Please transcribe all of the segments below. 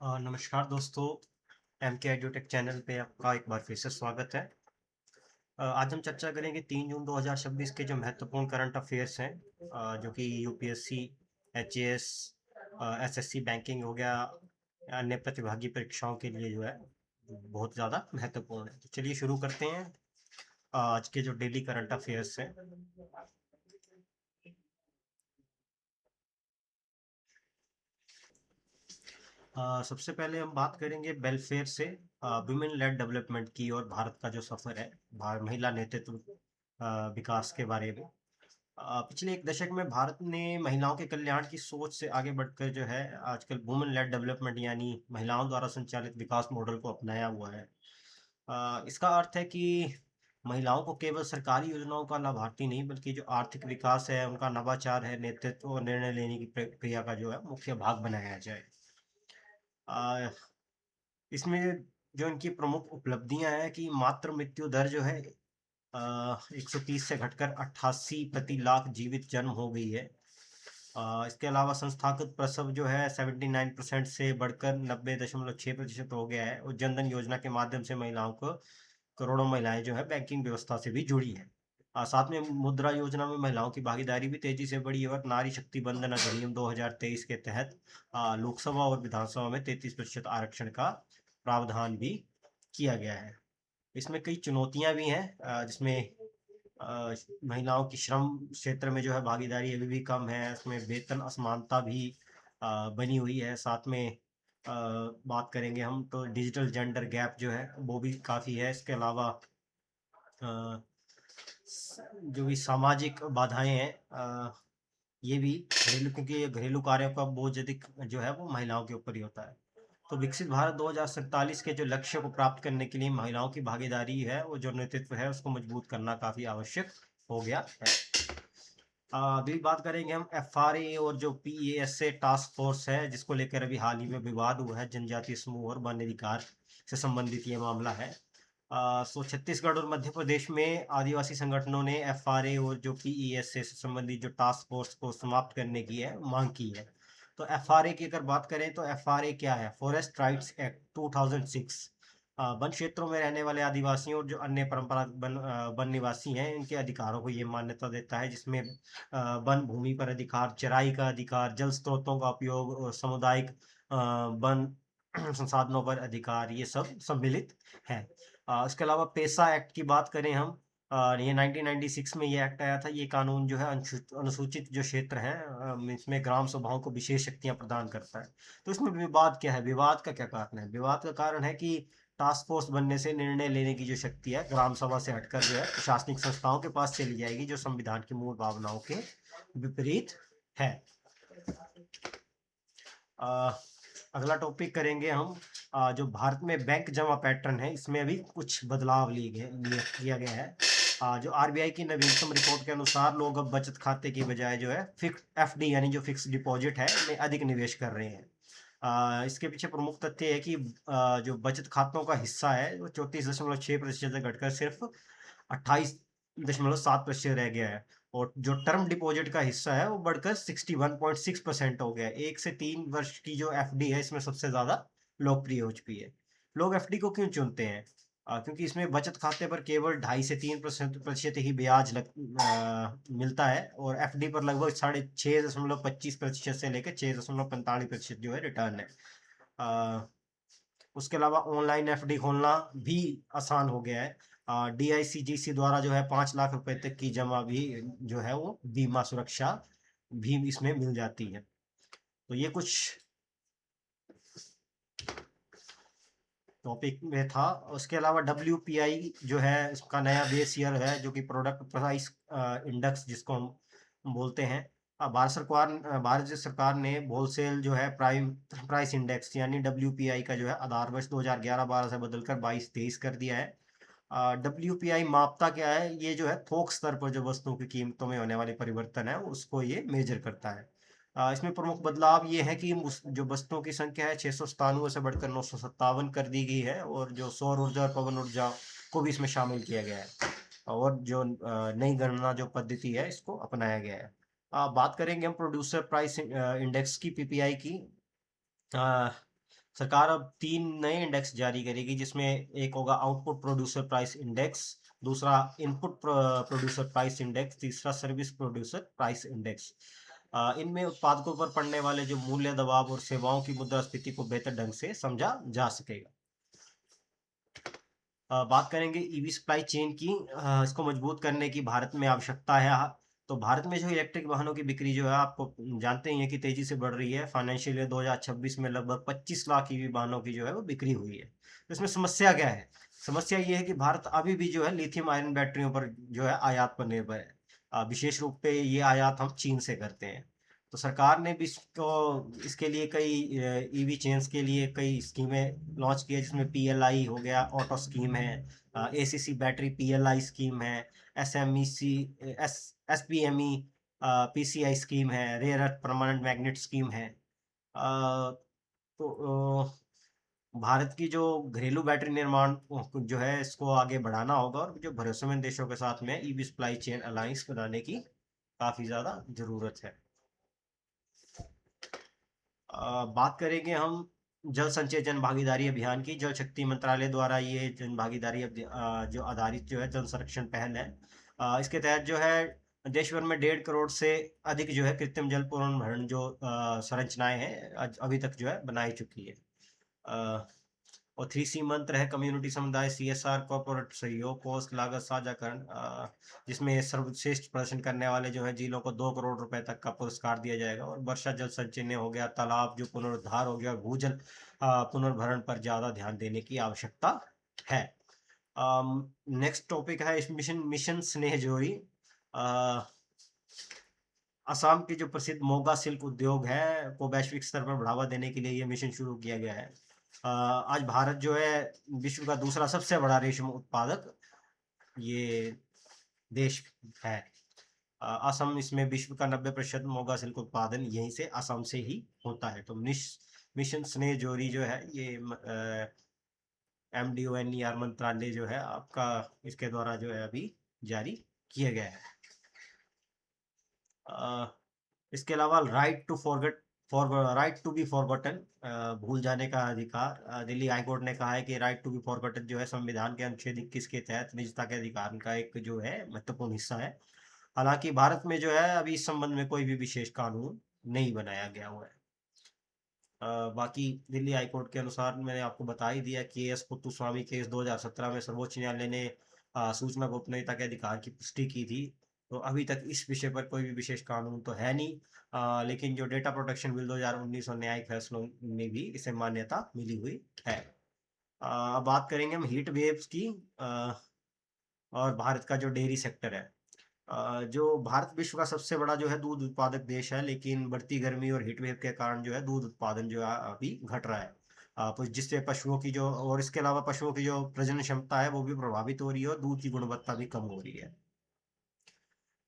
नमस्कार दोस्तों। एम के एडुटेक चैनल पे आपका एक बार फिर से स्वागत है। आज हम चर्चा करेंगे 3 जून 2026 के जो महत्वपूर्ण करंट अफेयर्स हैं, जो कि यूपीएससी, एचएएस, एसएससी बैंकिंग हो गया, अन्य प्रतिभागी परीक्षाओं के लिए जो है बहुत ज़्यादा महत्वपूर्ण है। तो चलिए शुरू करते हैं आज के जो डेली करंट अफेयर्स हैं। सबसे पहले हम बात करेंगे वेलफेयर से, वुमेन लेड डेवलपमेंट की और भारत का जो सफर है महिला नेतृत्व विकास के बारे में। पिछले एक दशक में भारत ने महिलाओं के कल्याण की सोच से आगे बढ़कर जो है आजकल वुमेन लेड डेवलपमेंट यानी महिलाओं द्वारा संचालित विकास मॉडल को अपनाया हुआ है। इसका अर्थ है कि महिलाओं को केवल सरकारी योजनाओं का लाभार्थी नहीं बल्कि जो आर्थिक विकास है, उनका नवाचार है, नेतृत्व और निर्णय लेने की प्रक्रिया का जो है मुख्य भाग बनाया जाए। आ, इसमें जो इनकी प्रमुख उपलब्धियां हैं कि मातृ मृत्यु दर जो है 130 से घटकर 88 प्रति लाख जीवित जन्म हो गई है। इसके अलावा संस्थागत प्रसव जो है 79% से बढ़कर 90.6% हो गया है, और जनधन योजना के माध्यम से महिलाओं को करोड़ों महिलाएं जो है बैंकिंग व्यवस्था से भी जुड़ी है। साथ में मुद्रा योजना में महिलाओं की भागीदारी भी तेजी से बढ़ी है, और नारी शक्ति बंधन अधिनियम 2023 के तहत लोकसभा और विधानसभा में 33% आरक्षण का प्रावधान भी किया गया है। इसमें कई चुनौतियां भी हैं, जिसमें महिलाओं की श्रम क्षेत्र में जो है भागीदारी अभी भी कम है, इसमें वेतन असमानता भी बनी हुई है। साथ में बात करेंगे हम तो डिजिटल जेंडर गैप जो है वो भी काफ़ी है। इसके अलावा अ, जो भी सामाजिक बाधाएं हैं, ये भी घरेलू, क्योंकि ये घरेलू कार्यों का बोझ अधिक जो है वो महिलाओं के ऊपर ही होता है। तो विकसित भारत 2047 के जो लक्ष्य को प्राप्त करने के लिए महिलाओं की भागीदारी है, वो जो नेतृत्व है उसको मजबूत करना काफी आवश्यक हो गया है। अभी बात करेंगे हम एफआरए और जो पीएसए टास्क फोर्स है, जिसको लेकर अभी हाल ही में विवाद हुआ है। जनजातीय समूह और वन अधिकार से संबंधित ये मामला है। छत्तीसगढ़ और मध्य प्रदेश में आदिवासी संगठनों ने एफआरए और जो पीईएसए से संबंधित जो टास्क फोर्स को समाप्त करने की है मांग की है। तो एफआरए की अगर बात करें तो एफआरए क्या है? फॉरेस्ट राइट्स एक्ट 2006 वन क्षेत्रों में रहने वाले आदिवासियों और जो अन्य परंपरागत वन निवासी हैं, इनके अधिकारों को ये मान्यता देता है, जिसमें वन भूमि पर अधिकार, चराई का अधिकार, जल स्रोतों का उपयोग और सामुदायिक वन संसाधनों पर अधिकार, ये सब सम्मिलित है। इसके अलावा पेसा एक्ट की बात करें हम, ये 1996 में ये एक्ट आया था। ये कानून जो है अनुसूचित जो क्षेत्र है, इसमें ग्राम सभाओं को विशेष शक्तियां प्रदान करता है। तो इसमें विवाद क्या है? विवाद का क्या कारण है? विवाद का कारण है कि टास्क फोर्स बनने से निर्णय लेने की जो शक्ति है ग्राम सभा से हटकर जो है प्रशासनिक संस्थाओं के पास चली जाएगी, जो संविधान की मूल भावनाओं के विपरीत है। अ, अगला टॉपिक करेंगे हम, जो भारत में बैंक जमा पैटर्न है, इसमें अभी कुछ बदलाव किया गया है। जो आरबीआई की नवीनतम रिपोर्ट के अनुसार लोग अब बचत खाते की बजाय जो है फिक्स एफडी यानी जो फिक्स डिपॉजिट है में अधिक निवेश कर रहे हैं। इसके पीछे प्रमुख तथ्य है कि जो बचत खातों का हिस्सा है वो 34.6% से घटकर सिर्फ 28.7% रह गया है, और जो टर्म डिपॉजिट का हिस्सा है वो बढ़कर 61.6% हो गया है। 1 से 3 वर्ष की जो एफडी है इसमें सबसे ज्यादा लोकप्रिय हो चुकी है। लोग एफडी को क्यों चुनते हैं? क्योंकि इसमें बचत खाते पर केवल 2.5 से 3% ही ब्याज मिलता है, और एफडी पर लगभग 6.25% से लेकर 6.45% जो है रिटर्न है। उसके अलावा ऑनलाइन एफडी खोलना भी आसान हो गया है। डीआईसीजीसी द्वारा जो है 5 लाख रुपए तक की जमा भी जो है वो बीमा सुरक्षा भी इसमें मिल जाती है। तो ये कुछ टॉपिक में था। उसके अलावा डब्ल्यूपीआई जो है इसका नया बेस ईयर है, जो कि प्रोडक्ट प्राइस इंडेक्स जिसको हम बोलते हैं। भारत सरकार ने होलसेल जो है प्राइम प्राइस इंडेक्स यानी डब्ल्यूपीआई का जो है आधार वर्ष 2011-12 से बदलकर 22-23 कर दिया है। डब्ल्यूपीआई मापता क्या है? ये जो है थोक स्तर पर जो वस्तुओं की कीमतों में होने वाले परिवर्तन है उसको ये मेजर करता है। इसमें प्रमुख बदलाव ये है कि जो वस्तुओं की संख्या है 697 से बढ़कर 957 कर दी गई है, और जो सौर ऊर्जा और पवन ऊर्जा को भी इसमें शामिल किया गया है, और जो नई गणना जो पद्धति है इसको अपनाया गया है। बात करेंगे हम प्रोड्यूसर प्राइस इंडेक्स की, पीपीआई की। सरकार अब 3 नए इंडेक्स जारी करेगी, जिसमें एक होगा आउटपुट प्रोड्यूसर प्राइस इंडेक्स, दूसरा इनपुट प्रोड्यूसर प्राइस इंडेक्स, तीसरा सर्विस प्रोड्यूसर प्राइस इंडेक्स। इनमें उत्पादकों पर पड़ने वाले जो मूल्य दबाव और सेवाओं की मुद्रास्फीति को बेहतर ढंग से समझा जा सकेगा। बात करेंगे ईवी सप्लाई चेन की। इसको मजबूत करने की भारत में आवश्यकता है। तो भारत में जो इलेक्ट्रिक वाहनों की बिक्री जो है, आपको जानते ही हैं कि तेजी से बढ़ रही है। फाइनेंशियल ईयर 2026 में लगभग 25 लाख ईवी वाहनों की जो है वो बिक्री हुई है। तो इसमें समस्या क्या है? समस्या ये है कि भारत अभी भी जो है लिथियम आयन बैटरियों पर जो है आयात पर निर्भर है। विशेष रूप पे ये आयात हम चीन से करते हैं। तो सरकार ने भी इसको इसके लिए कई ईवी चेन्स के लिए कई स्कीमें लॉन्च की है, जिसमें पीएलआई हो गया, ऑटो स्कीम है, एसीसी बैटरी पीएलआई स्कीम है, SMEC S SPME PCI scheme है, rare earth permanent magnet scheme है। अ, तो भारत की जो घरेलू बैटरी निर्माण जो है इसको आगे बढ़ाना होगा, और जो भरोसेमंद देशों के साथ में ईवी सप्लाई चेन अलायंस बनाने की काफी ज्यादा जरूरत है। बात करेंगे हम जल संचय जन भागीदारी अभियान की। जल शक्ति मंत्रालय द्वारा ये जन भागीदारी जो आधारित जो है जल संरक्षण पहल है। इसके तहत जो है देश भर में 1.5 करोड़ से अधिक जो है कृत्रिम जल पुनर्भरण जो संरचनाएं हैं अभी तक जो है बनाई चुकी है। अ, और 3C मंत्र है कम्युनिटी समुदाय सीएसआर कॉर्पोरेट सहयोग कोष लागत साझाकरण, जिसमें सर्वश्रेष्ठ प्रदर्शन करने वाले जो है जिलों को 2 करोड़ रुपए तक का पुरस्कार दिया जाएगा। और वर्षा जल संचयन हो गया, तालाब जो पुनरुद्धार हो गया, और भूजल पुनर्भरण पर ज्यादा ध्यान देने की आवश्यकता है। नेक्स्ट टॉपिक है इस मिशन मिशन स्नेह जोरी। असम के जो प्रसिद्ध मोगा सिल्क उद्योग है को वैश्विक स्तर पर बढ़ावा देने के लिए ये मिशन शुरू किया गया है। आज भारत जो है विश्व का दूसरा सबसे बड़ा रेशम उत्पादक ये देश है। असम इसमें विश्व का 90% मोगा सिल्क उत्पादन यहीं से असम से ही होता है। तो मिशन स्नेह जोरी जो है ये MDONER मंत्रालय जो है आपका इसके द्वारा जो है अभी जारी किया गया है। इसके अलावा राइट टू बी फॉरगॉटन, भूल जाने का अधिकार। दिल्ली हाईकोर्ट ने कहा है कि राइट टू बी फॉरगॉटन जो है संविधान के अनुच्छेद 21 के तहत निजता के अधिकार का एक जो है महत्वपूर्ण हिस्सा है। हालांकि भारत में जो है अभी इस संबंध में कोई भी विशेष कानून नहीं बनाया गया हुआ है। बाकी दिल्ली हाईकोर्ट के अनुसार मैंने आपको बता ही दिया कि एस पुत्तुस्वामी केस 2017 में सर्वोच्च न्यायालय ने सूचना गोपनीयता के अधिकार की पुष्टि की थी। तो अभी तक इस विषय पर कोई भी विशेष कानून तो है नहीं। लेकिन जो डेटा प्रोटेक्शन बिल 2019 और न्यायिक फैसलों में भी इसे मान्यता मिली हुई है। अब बात करेंगे हम हीट वेव्स की, और भारत का जो डेयरी सेक्टर है। जो भारत विश्व का सबसे बड़ा जो है दूध उत्पादक देश है, लेकिन बढ़ती गर्मी और हीट वेव के कारण जो है दूध उत्पादन जो है अभी घट रहा है। जिससे पशुओं की जो और इसके अलावा पशुओं की जो प्रजनन क्षमता है वो भी प्रभावित हो रही है, और दूध की गुणवत्ता भी कम हो रही है।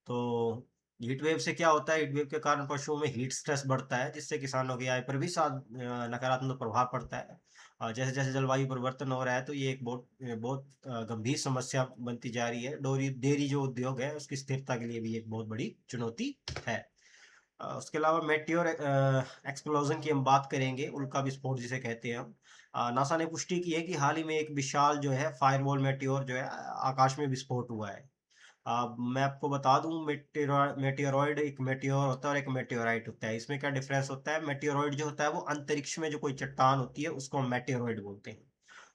तो हीट वेव से क्या होता है? हीट वेव के कारण पशुओं में हीट स्ट्रेस बढ़ता है, जिससे किसानों की आय पर भी नकारात्मक प्रभाव पड़ता है। जैसे जैसे जलवायु परिवर्तन हो रहा है, तो ये एक बहुत गंभीर समस्या बनती जा रही है। डेयरी जो उद्योग है उसकी स्थिरता के लिए भी एक बहुत बड़ी चुनौती है। उसके अलावा मेटियोर एक्सप्लोजन की हम बात करेंगे, उल्का विस्फोट जिसे कहते हैं हम। नासा ने पुष्टि की है कि हाल ही में एक विशाल जो है फायरवॉल मेटियोर जो है आकाश में विस्फोट हुआ है। मैं आपको बता दूं, मेटेरॉइड एक मेटेओर होता है और एक मेटेओराइट होता है। इसमें क्या डिफरेंस होता है? मेटेरॉइड जो होता है वो अंतरिक्ष में जो कोई चट्टान होती है उसको हम मेटेरॉइड बोलते हैं।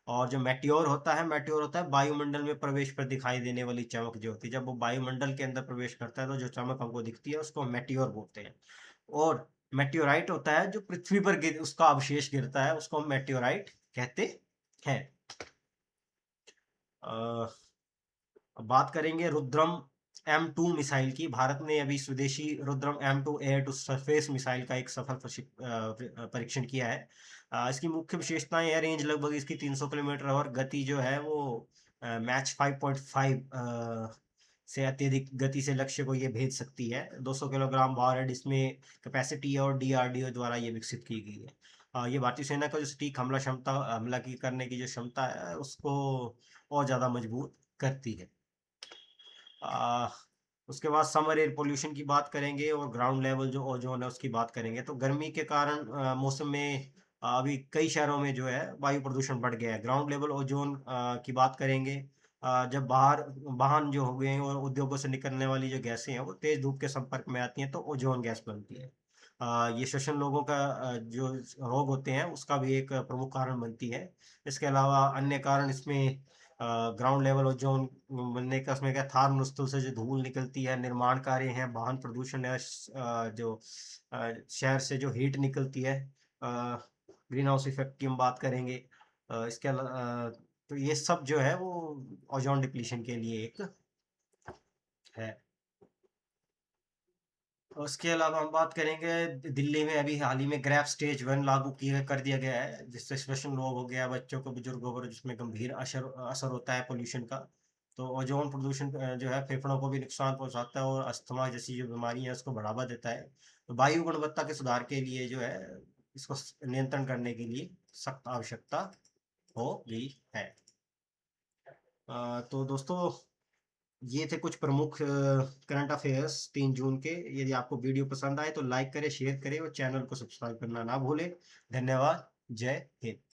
और जो मेटेओर होता है वायुमंडल में प्रवेश पर दिखाई देने वाली चमक जो होती है। जब वो वायुमंडल के अंदर प्रवेश करता है तो जो चमक हमको दिखती है उसको मेटेओर बोलते हैं। और मेटेओराइट होता है जो पृथ्वी पर उसका अवशेष गिरता है, उसको हम मेटेओराइट कहते हैं। अब बात करेंगे रुद्रम M2 मिसाइल की। भारत ने अभी स्वदेशी Rudram M2 air to surface missile का एक सफल परीक्षण किया है। इसकी मुख्य विशेषताएं है रेंज लगभग इसकी 300 किलोमीटर, और गति जो है वो मैच 5.5 से अत्यधिक गति से लक्ष्य को ये भेज सकती है। 200 किलोग्राम वॉरहेड इसमें कैपेसिटी है, और DRDO द्वारा ये विकसित की गई है। ये भारतीय सेना का जो सटीक हमला की करने की जो क्षमता है उसको और ज़्यादा मजबूत करती है। आ, उसके बाद समर एयर पोल्यूशन की बात करेंगे, और ग्राउंड लेवल जो ओजोन है उसकी बात करेंगे। तो गर्मी के कारण मौसम में अभी कई शहरों में जो है वायु प्रदूषण बढ़ गया है। ग्राउंड लेवल ओज़ोन की बात करेंगे, जब बाहर वाहन जो हो गए हैं और उद्योगों से निकलने वाली जो गैसें हैं, वो तेज़ धूप के संपर्क में आती हैं, तो ओज़ोन गैस बनती है। ये श्वसन लोगों का जो रोग होते हैं, उसका भी एक प्रमुख कारण बनती है। इसके अलावा अन्य कारण इसमें ग्राउंड लेवल ओज़ोन बनने का उसमें क्या थार्मोस्टेट से जो धूल निकलती है, निर्माण कार्य हैं, वाहन प्रदूषण है, शहर से जो हीट निकलती है, अ, ग्रीन हाउस इफ़ेक्ट की हम बात करेंगे। तो ये सब जो है वो ओज़ोन डिप्लीशन के लिए एक है। उसके अलावा हम बात करेंगे दिल्ली में अभी हाल ही में ग्रैब स्टेज 1 लागू किया कर दिया गया है, जिससे श्वसन रोग हो गया, बच्चों को, बुजुर्गों पर जिसमें गंभीर असर असर होता है पॉल्यूशन का। तो ओज़ोन प्रदूषण जो है फेफड़ों को भी नुकसान पहुँचाता है और अस्थमा जैसी जो बीमारी है उसको बढ़ावा देता है। तो वायु गुणवत्ता के सुधार के लिए जो है इसको नियंत्रण करने के लिए सख्त आवश्यकता हो गई है। तो दोस्तों ये थे कुछ प्रमुख करंट अफेयर्स 3 जून के। यदि आपको वीडियो पसंद आए तो लाइक करें, शेयर करें और चैनल को सब्सक्राइब करना ना भूलें। धन्यवाद। जय हिंद।